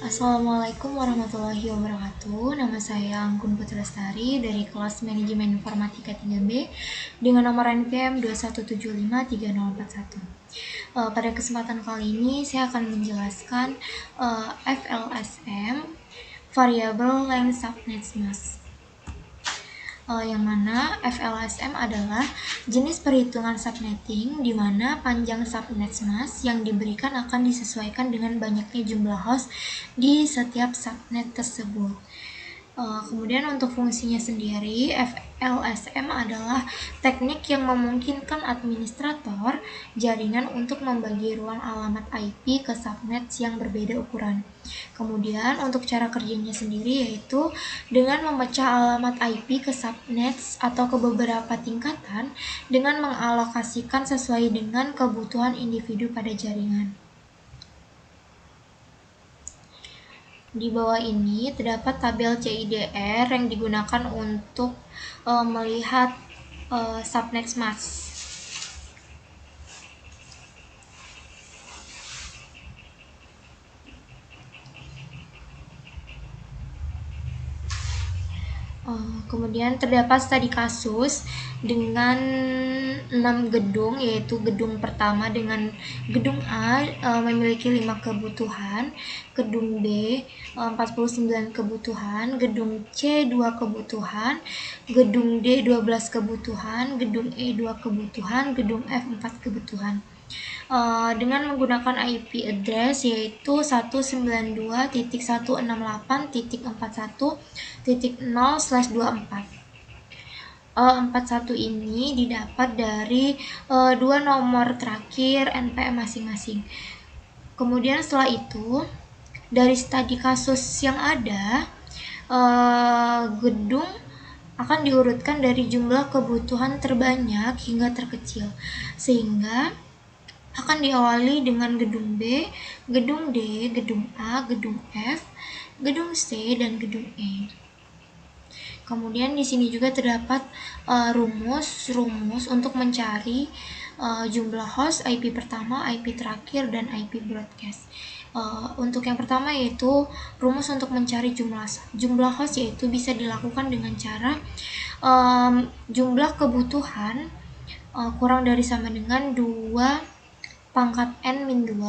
Assalamualaikum warahmatullahi wabarakatuh. Nama saya Anggun Putri Lestari dari kelas Manajemen Informatika 3B dengan nomor NPM 2175301. Pada kesempatan kali ini saya akan menjelaskan VLSM, Variable Length Subnet Mask. Yang mana VLSM adalah jenis perhitungan subnetting di mana panjang subnet mask yang diberikan akan disesuaikan dengan banyaknya jumlah host di setiap subnet tersebut. Kemudian untuk fungsinya sendiri, VLSM adalah teknik yang memungkinkan administrator jaringan untuk membagi ruang alamat IP ke subnet yang berbeda ukuran. Kemudian untuk cara kerjanya sendiri yaitu dengan memecah alamat IP ke subnet atau ke beberapa tingkatan dengan mengalokasikan sesuai dengan kebutuhan individu pada jaringan. Di bawah ini terdapat tabel CIDR yang digunakan untuk melihat subnet mask. Kemudian terdapat studi kasus dengan 6 gedung, yaitu gedung pertama dengan gedung A memiliki 5 kebutuhan, gedung B 49 kebutuhan, gedung C 2 kebutuhan, gedung D 12 kebutuhan, gedung E 2 kebutuhan, gedung F 4 kebutuhan. Dengan menggunakan IP address yaitu 192.168.41.0/24. 41 ini didapat dari dua nomor terakhir NPM masing-masing. Kemudian setelah itu dari studi kasus yang ada, gedung akan diurutkan dari jumlah kebutuhan terbanyak hingga terkecil, sehingga akan diawali dengan gedung B, gedung D, gedung A, gedung F, gedung C, dan gedung E. Kemudian di sini juga terdapat rumus untuk mencari jumlah host, IP pertama, IP terakhir, dan IP broadcast. Untuk yang pertama yaitu rumus untuk mencari jumlah host, yaitu bisa dilakukan dengan cara jumlah kebutuhan kurang dari sama dengan 2 pangkat N-2.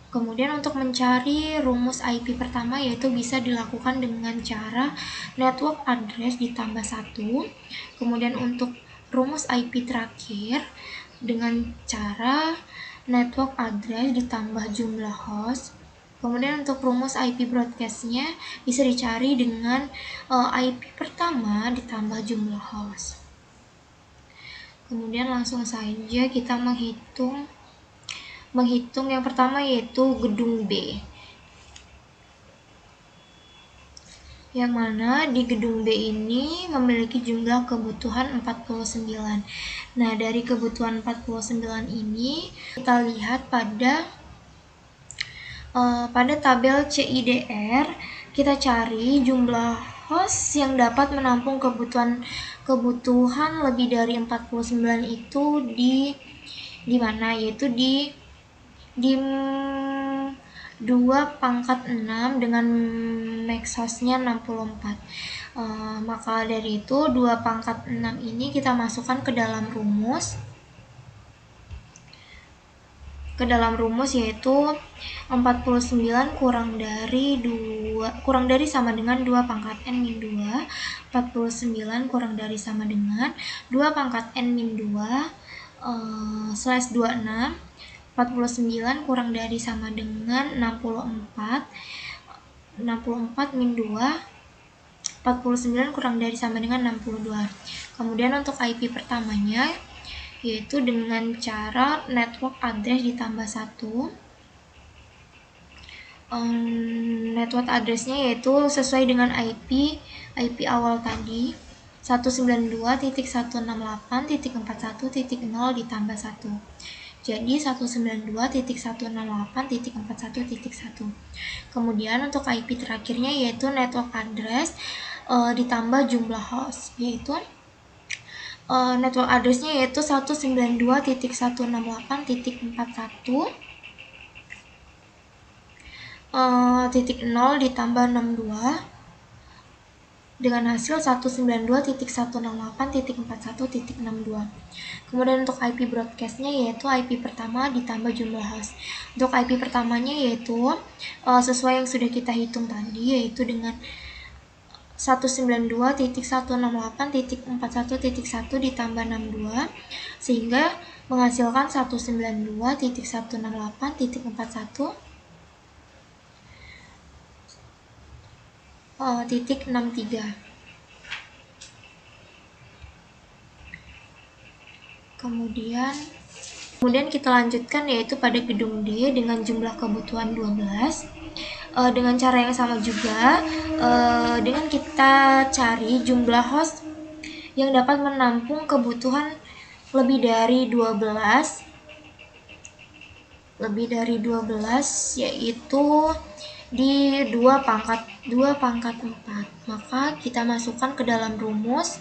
Kemudian untuk mencari rumus IP pertama yaitu bisa dilakukan dengan cara network address ditambah 1. Kemudian untuk rumus IP terakhir dengan cara network address ditambah jumlah host. Kemudian untuk rumus IP broadcastnya bisa dicari dengan IP pertama ditambah jumlah host. Kemudian langsung saja kita menghitung yang pertama yaitu gedung B, yang mana di gedung B ini memiliki jumlah kebutuhan 49. Nah, dari kebutuhan 49 ini kita lihat pada tabel CIDR, kita cari jumlah host yang dapat menampung kebutuhan lebih dari 49 itu di mana, yaitu di 2 pangkat 6 dengan max hostnya 64. Maka dari itu 2 pangkat 6 ini kita masukkan ke dalam rumus. Yaitu 49 kurang dari sama dengan 2 pangkat N-2. 49 kurang dari sama dengan 2 pangkat N-2 /26. 49 kurang dari sama dengan 64. 64 min 2. 49 kurang dari sama dengan 62. Kemudian untuk IP pertamanya yaitu dengan cara network address ditambah 1. Network addressnya yaitu sesuai dengan IP awal tadi, 192.168.41.0 ditambah 1. Jadi 192.168.41.1. Kemudian untuk IP terakhirnya yaitu network address ditambah jumlah host, yaitu network addressnya yaitu 192.168.41 titik 0 ditambah 62 dengan hasil 192.168.41.62. Kemudian untuk IP broadcastnya yaitu IP pertama ditambah jumlah host. Untuk IP pertamanya yaitu sesuai yang sudah kita hitung tadi, yaitu dengan 192.168.41.1 ditambah 62 sehingga menghasilkan 192.168.41.63. Kemudian kita lanjutkan yaitu pada gedung D dengan jumlah kebutuhan 12. Dengan cara yang sama juga, dengan kita cari jumlah host yang dapat menampung kebutuhan lebih dari 12, yaitu di 2 pangkat 4. Maka kita masukkan ke dalam rumus.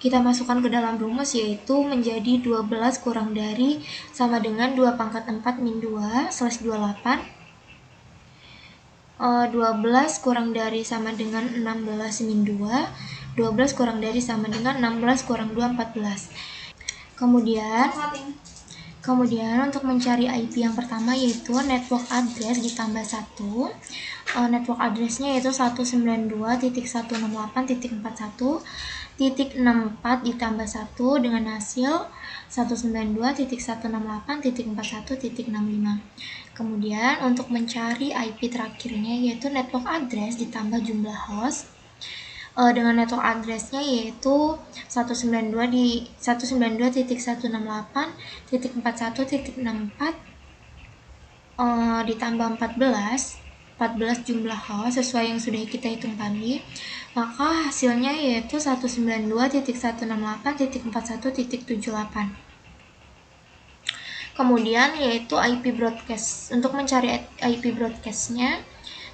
Yaitu menjadi 12 kurang dari sama dengan 2 pangkat 4 min 2 slash 28. 12 kurang dari sama dengan 16 min 2. 12 kurang dari sama dengan 16 kurang 2, 14. Kemudian untuk mencari IP yang pertama yaitu network address ditambah 1. Network addressnya yaitu 192.168.41.64 ditambah 1 dengan hasil 192.168.41.65. Kemudian untuk mencari IP terakhirnya yaitu network address ditambah jumlah host. Dengan network addressnya yaitu 192.168.41.64 ditambah 14 jumlah host sesuai yang sudah kita hitung tadi, maka hasilnya yaitu 192.168.41.78. Kemudian yaitu IP broadcast. Untuk mencari IP broadcastnya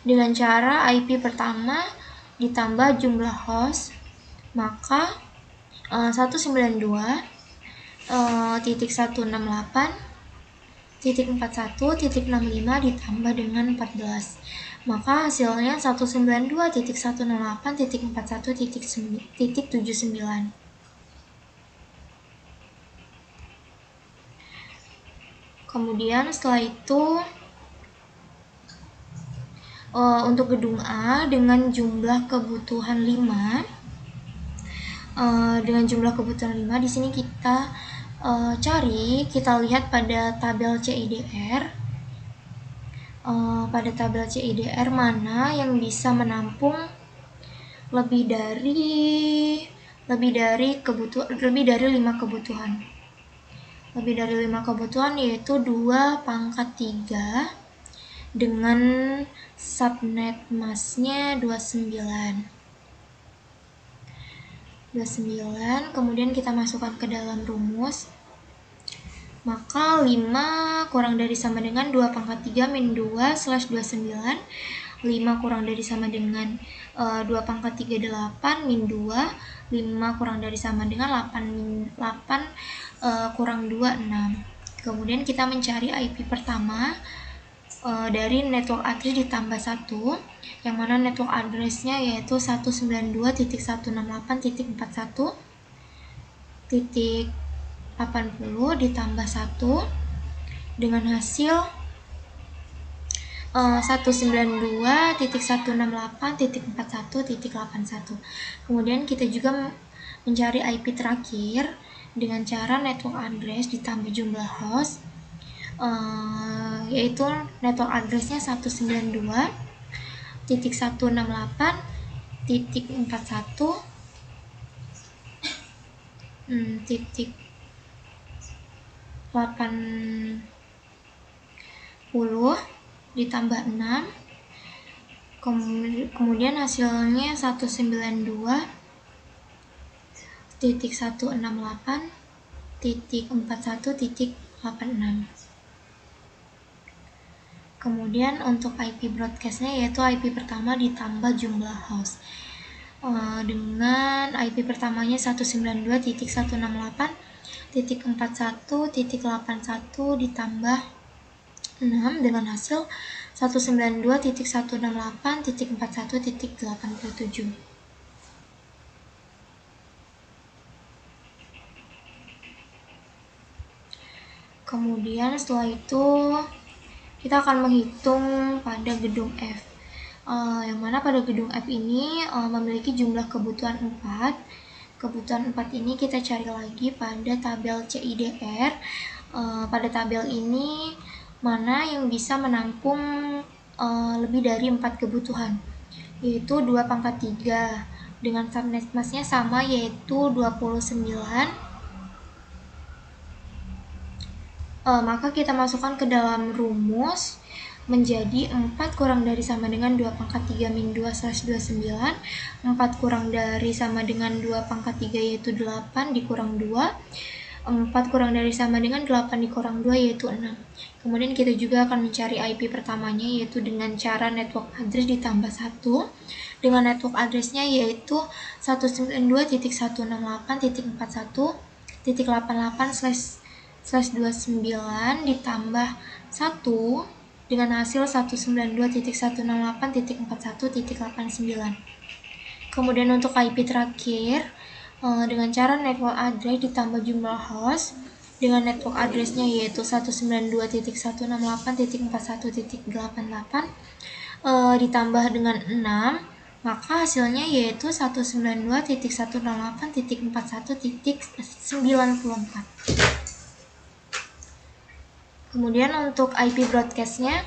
dengan cara IP pertama ditambah jumlah host, maka 192.168.41.65 ditambah dengan 14, maka hasilnya 192.168.41.79. Kemudian setelah itu untuk gedung A dengan jumlah kebutuhan 5. Di sini kita kita lihat pada tabel CIDR. Pada tabel CIDR mana yang bisa menampung lebih dari 5 kebutuhan. Lebih dari 5 kebutuhan yaitu 2 pangkat 3 dengan subnet masknya 29. Kemudian kita masukkan ke dalam rumus, maka 5 kurang dari sama dengan 2 pangkat 3 min 2 slash 29. 5 kurang dari sama dengan 2 pangkat 3 8 min 2. 5 kurang dari sama dengan 8 kurang 2 6. Kemudian kita mencari IP pertama dari network address ditambah 1, yang mana network addressnya yaitu 192.168.80 ditambah 1 dengan hasil 192.168.41.81. Kemudian kita juga mencari IP terakhir dengan cara network address ditambah jumlah host, yaitu network addressnya 192.168.0 ditambah 6, kemudian hasilnya 192.168.41.86. Kemudian untuk IP broadcastnya yaitu IP pertama ditambah jumlah host. Dengan IP pertamanya 192.168.41.81 ditambah 6 dengan hasil 192.168.41.87. Kemudian setelah itu kita akan menghitung pada gedung F. Yang mana pada gedung F ini memiliki jumlah kebutuhan 4. Kebutuhan 4 ini kita cari lagi pada tabel CIDR. Pada tabel ini mana yang bisa menampung lebih dari 4 kebutuhan, yaitu 2/3 dengan subnet massnya sama, yaitu 29. Maka kita masukkan ke dalam rumus menjadi 4 kurang dari sama dengan 2/3 min 2/29. 4 kurang dari sama dengan 2/3 yaitu 8 dikurang 2. 4 kurang dari sama dengan 8 dikurang 2 yaitu 6. Kemudian kita juga akan mencari IP pertamanya, yaitu dengan cara network address ditambah 1 dengan network addressnya yaitu 192.168.41/29 ditambah 1 dengan hasil 192.168.41.89. Kemudian untuk IP terakhir dengan cara network address ditambah jumlah host dengan network addressnya yaitu 192.168.41.88 ditambah dengan 6, maka hasilnya yaitu 192.168.41.94. Kemudian untuk IP broadcastnya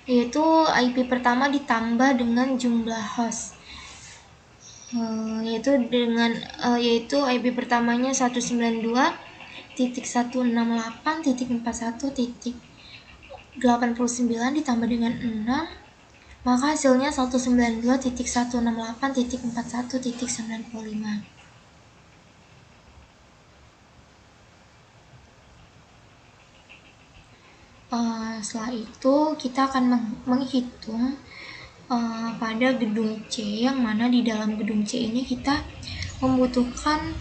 yaitu IP pertama ditambah dengan jumlah host, yaitu IP pertamanya 192.168.41.89 ditambah dengan 6, maka hasilnya 192.168.41.95. Setelah itu kita akan menghitung pada gedung C, yang mana di dalam gedung C ini kita membutuhkan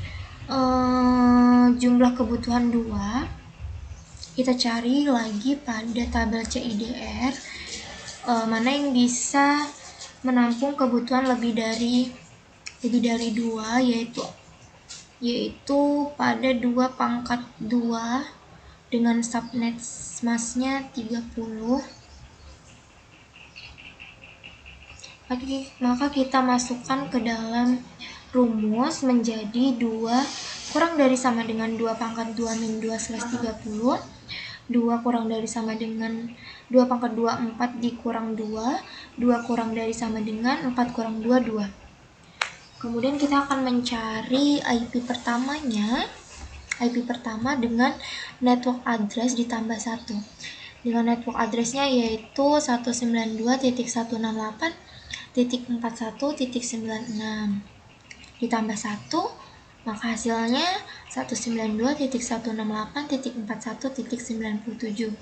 jumlah kebutuhan 2. Kita cari lagi pada tabel CIDR mana yang bisa menampung kebutuhan lebih dari 2, yaitu pada 2/2 dengan subnet massnya 30. Maka kita masukkan ke dalam rumus menjadi 2 kurang dari sama dengan 2/2 min 2/30. 2 kurang dari sama dengan 2/2 4 dikurang 2. 2 kurang dari sama dengan 4 kurang 2 2. Kemudian kita akan mencari IP pertamanya. IP pertama dengan network address ditambah 1. Dengan network addressnya yaitu 192.168.41.96 ditambah 1, maka hasilnya 192.168.41.97.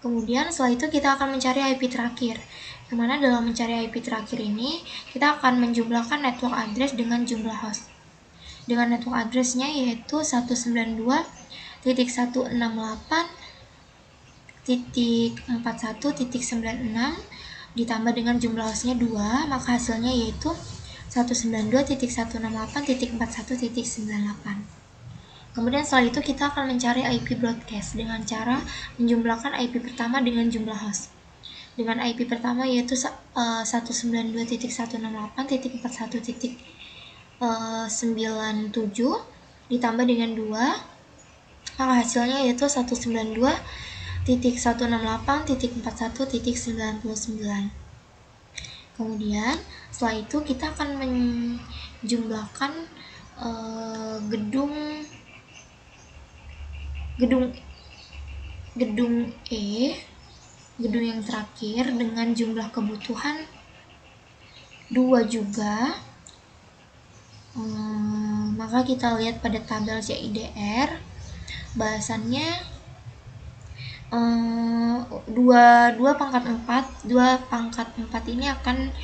Kemudian setelah itu kita akan mencari IP terakhir, yang mana dalam mencari IP terakhir ini kita akan menjumlahkan network address dengan jumlah host. Dengan network addressnya yaitu 192.168.41.96 ditambah dengan jumlah hostnya 2, maka hasilnya yaitu 192.168.41.98. Kemudian setelah itu kita akan mencari IP broadcast dengan cara menjumlahkan IP pertama dengan jumlah host. Dengan IP pertama yaitu 192.168.41.97 ditambah dengan 2, maka hasilnya yaitu 192.168.41.99. Kemudian setelah itu kita akan menjumlahkan gedung E, gedung yang terakhir dengan jumlah kebutuhan 2 juga. Maka kita lihat pada tabel CIDR bahasannya 2/4 ini akan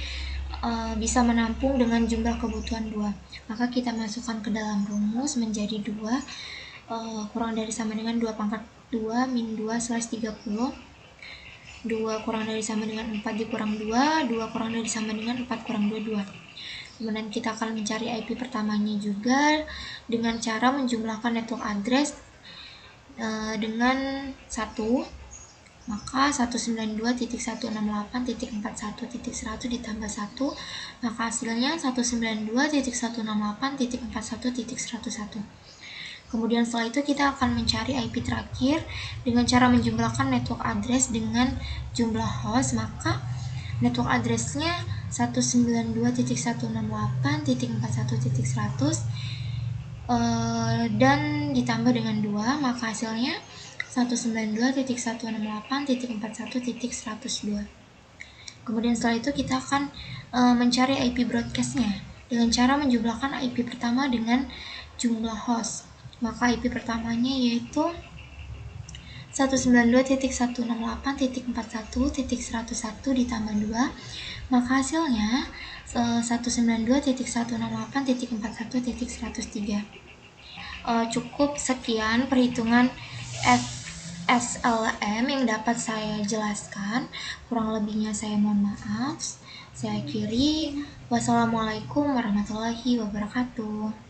bisa menampung dengan jumlah kebutuhan 2. Maka kita masukkan ke dalam rumus menjadi 2 kurang dari sama dengan 2 min 2 /30. 2 kurang dari sama dengan 4 dikurang 2, 2 kurang dari sama dengan 4 kurang 2, 2. Kemudian kita akan mencari IP pertamanya juga dengan cara menjumlahkan network address dengan 1. Maka 192.168.41.100 ditambah 1, maka hasilnya 192.168.41.101. Kemudian setelah itu kita akan mencari IP terakhir dengan cara menjumlahkan network address dengan jumlah host, maka network addressnya 192.168.41.100 dan ditambah dengan 2, maka hasilnya 192.168.41.102. Kemudian setelah itu kita akan mencari IP broadcastnya dengan cara menjumlahkan IP pertama dengan jumlah host. Maka IP pertamanya yaitu 192.168.41.101 ditambah 2, maka hasilnya 192.168.41.103. Cukup sekian perhitungan SLM yang dapat saya jelaskan. Kurang lebihnya saya mohon maaf. Saya akhiri. Wassalamualaikum warahmatullahi wabarakatuh.